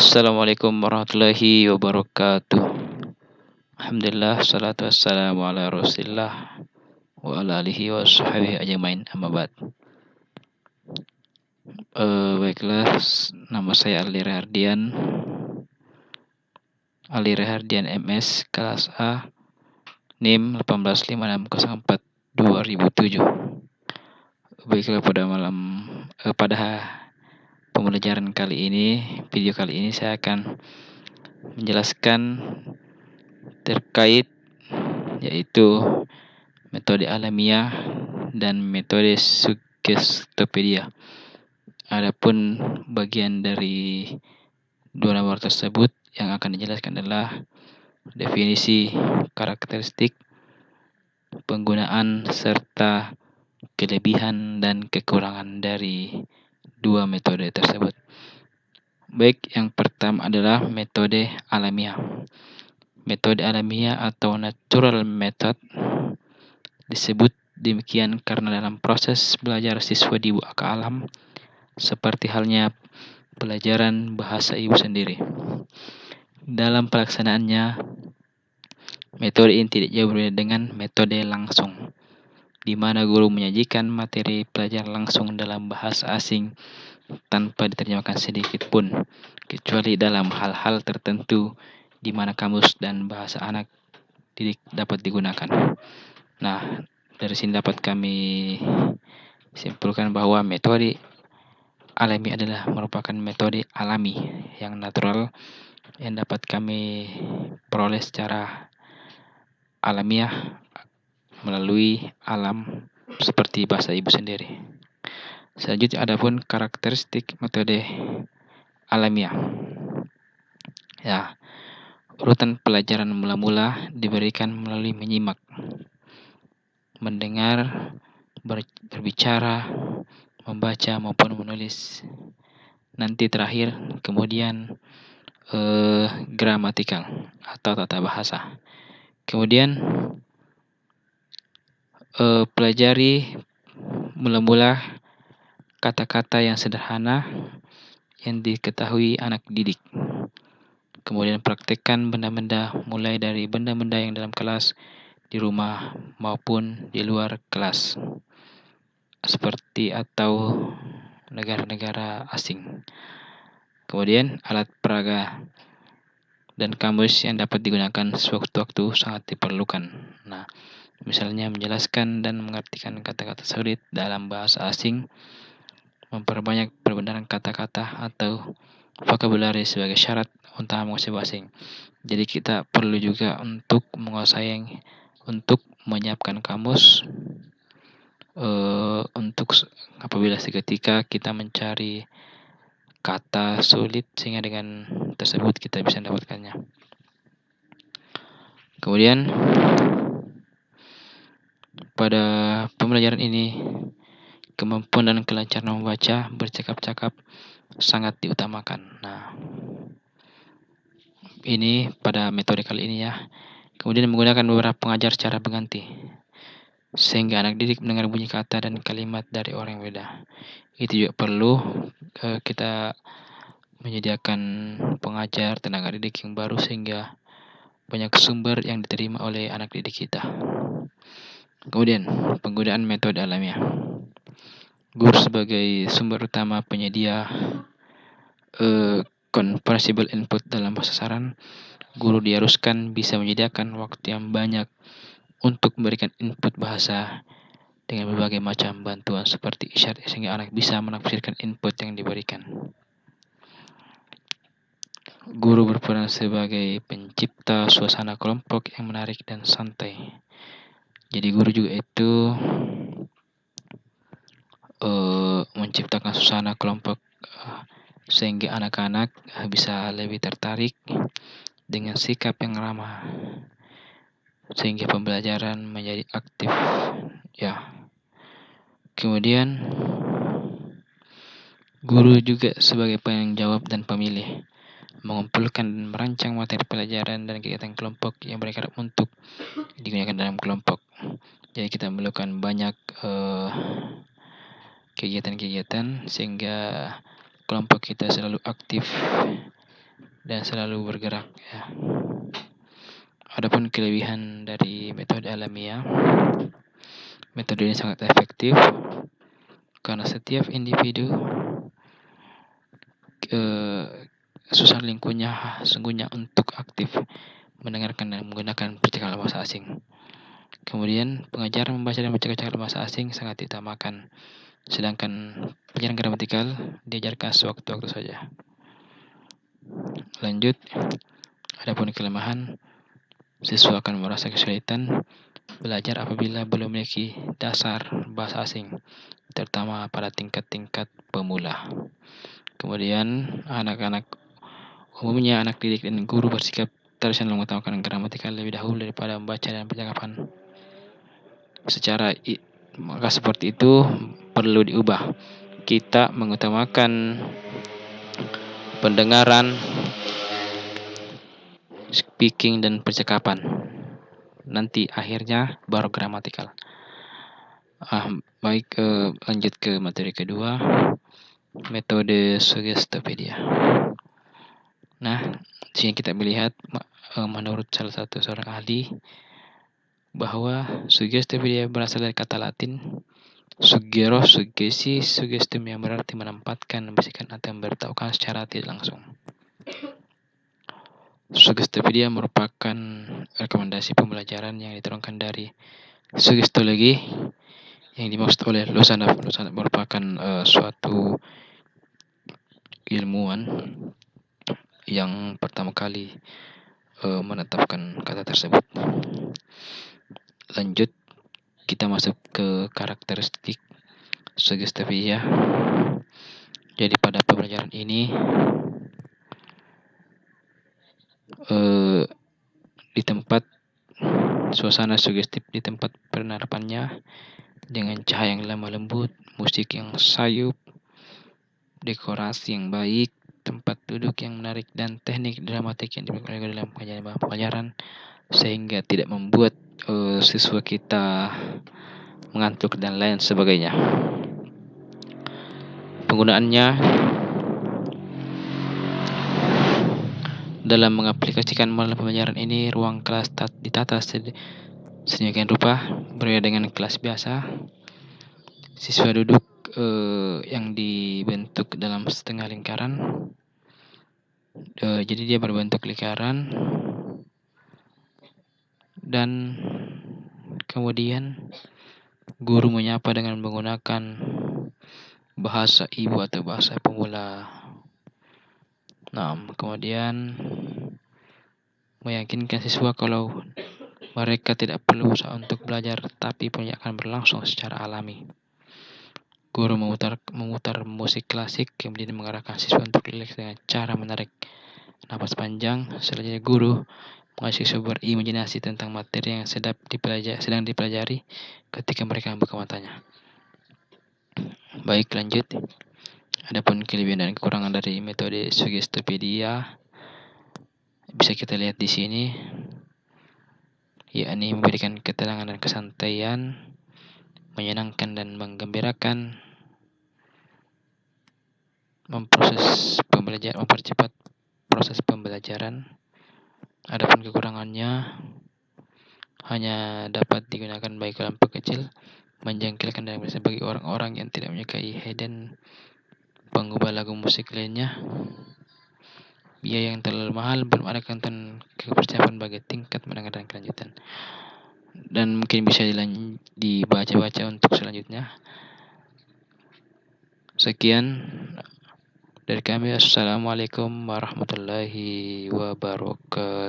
Assalamualaikum warahmatullahi wabarakatuh. Alhamdulillah, salatu wassalamu ala rasulillah wa ala alihi wa sahbihi ajmain amma ba'd. Baiklah, nama saya Ali Rehardian MS, kelas A, NIM 185604-2007. Baiklah, pada pembelajaran video kali ini saya akan menjelaskan terkait yaitu metode alamiah dan metode suggestopedia. Adapun bagian dari dua nomor tersebut yang akan dijelaskan adalah definisi, karakteristik, penggunaan, serta kelebihan dan kekurangan dari dua metode tersebut. Baik, yang pertama adalah metode alamiah. Metode alamiah atau natural method disebut demikian karena dalam proses belajar siswa dibawa ke alam, seperti halnya pelajaran bahasa ibu sendiri. Dalam pelaksanaannya, metode ini tidak jauh berbeda dengan metode langsung, di mana guru menyajikan materi pelajaran langsung dalam bahasa asing tanpa diterjemahkan sedikit pun, kecuali dalam hal-hal tertentu di mana kamus dan bahasa anak didik dapat digunakan. Nah, dari sini dapat kami simpulkan bahwa metode alami adalah merupakan metode alami yang natural yang dapat kami peroleh secara alamiah melalui alam seperti bahasa ibu sendiri. Selanjutnya adapun karakteristik metode alamiah. Ya, urutan pelajaran mula-mula diberikan melalui menyimak, mendengar, berbicara, membaca maupun menulis. Nanti terakhir kemudian gramatikal atau tata bahasa. Kemudian pelajari mula-mula kata-kata yang sederhana yang diketahui anak didik. Kemudian praktekkan benda-benda mulai dari benda-benda yang dalam kelas, di rumah maupun di luar kelas, seperti atau negara-negara asing. Kemudian alat peraga dan kamus yang dapat digunakan sewaktu-waktu sangat diperlukan. Nah, misalnya menjelaskan dan mengartikan kata-kata sulit dalam bahasa asing, memperbanyak perbenaran kata-kata atau vocabulary sebagai syarat untuk menguasai bahasa asing. Jadi kita perlu juga untuk untuk menyiapkan kamus untuk apabila seketika kita mencari kata sulit sehingga dengan tersebut kita bisa mendapatkannya. Kemudian pada pembelajaran ini kemampuan dan kelancaran membaca, bercakap-cakap sangat diutamakan. Nah, ini pada metode kali ini ya. Kemudian menggunakan beberapa pengajar secara berganti, sehingga anak didik mendengar bunyi kata dan kalimat dari orang yang berbeda. Itu juga perlu kita menyediakan pengajar tenaga didik yang baru sehingga banyak sumber yang diterima oleh anak didik kita. Kemudian penggunaan metode alamiah. Guru sebagai sumber utama penyedia comprehensible input dalam bahasa saran, guru diharuskan bisa menyediakan waktu yang banyak untuk memberikan input bahasa dengan berbagai macam bantuan seperti isyarat sehingga anak bisa menafsirkan input yang diberikan. Guru berperan sebagai pencipta suasana kelompok yang menarik dan santai. Jadi guru juga itu menciptakan suasana kelompok sehingga anak-anak bisa lebih tertarik dengan sikap yang ramah, sehingga pembelajaran menjadi aktif. Ya. Kemudian guru juga sebagai penanggung jawab dan pemilih, mengumpulkan dan merancang materi pelajaran dan kegiatan kelompok yang berharap untuk digunakan dalam kelompok. Jadi kita memerlukan banyak kegiatan-kegiatan sehingga kelompok kita selalu aktif dan selalu bergerak ya. Adapun kelebihan dari metode alamiah, metode ini sangat efektif karena setiap individu susah lingkungannya sungguhnya untuk aktif mendengarkan dan menggunakan percakapan bahasa asing. Kemudian pengajaran membaca dan percakapan bahasa asing sangat diutamakan, sedangkan pelajaran gramatikal diajarkan sewaktu-waktu saja. Lanjut, adapun kelemahan, siswa akan merasa kesulitan belajar apabila belum memiliki dasar bahasa asing, terutama pada tingkat-tingkat pemula. Kemudian umumnya anak didik dan guru bersikap tradisional mengutamakan gramatikal lebih dahulu daripada membaca dan percakapan. Maka seperti itu perlu diubah. Kita mengutamakan pendengaran, speaking dan percakapan. Nanti akhirnya baru gramatikal. Lanjut ke materi kedua, metode Suggestopedia. Nah, di sini kita melihat menurut salah satu seorang ahli bahwa Suggestopedia berasal dari kata Latin suggero, sugesti, suggestum yang berarti menempatkan, membisikkan atau memberitahukan secara tidak langsung. Suggestopedia merupakan rekomendasi pembelajaran yang diturunkan dari Suggestologi yang dimaksud oleh Lozano merupakan suatu ilmuwan yang pertama kali menetapkan kata tersebut. Lanjut, kita masuk ke karakteristik Suggestopedia. Jadi pada pembelajaran ini di tempat suasana sugestif, di tempat penerapannya dengan cahaya yang lemah lembut, musik yang sayup, dekorasi yang baik, tempat duduk yang menarik, dan teknik dramatik yang digunakan dalam pelajaran sehingga tidak membuat siswa kita mengantuk dan lain sebagainya. Penggunaannya dalam mengaplikasikan model pembelajaran ini, ruang kelas ditata sedemikian rupa berbeda dengan kelas biasa. Siswa duduk yang dibentuk dalam setengah lingkaran. Jadi dia berbentuk lingkaran dan kemudian guru menyapa dengan menggunakan bahasa ibu atau bahasa pemula. Nah, kemudian meyakinkan siswa kalau mereka tidak perlu berusaha untuk belajar, tapi punya akan berlangsung secara alami. Guru memutar musik klasik, kemudian mengarahkan siswa untuk rileks dengan cara menarik napas panjang. Selanjutnya guru mengajak siswa berimajinasi tentang materi yang sedang dipelajari ketika mereka membuka matanya. Baik, lanjut. Adapun kelebihan dan kekurangan dari metode Suggestopedia bisa kita lihat di sini, yakni memberikan ketenangan dan kesantaian, menyenangkan dan menggembirakan, mempercepat proses pembelajaran. Adapun kekurangannya hanya dapat digunakan baik kelompok kecil, menjengkelkan dan bisa bagi orang-orang yang tidak menyukai hidden pengubah lagu musik lainnya. Biaya yang terlalu mahal, belum ada konten kepercayaan bagi tingkat menengah dan kelanjutan. Dan mungkin bisa dibaca-baca untuk selanjutnya. Sekian dari kami. Assalamualaikum warahmatullahi wabarakatuh.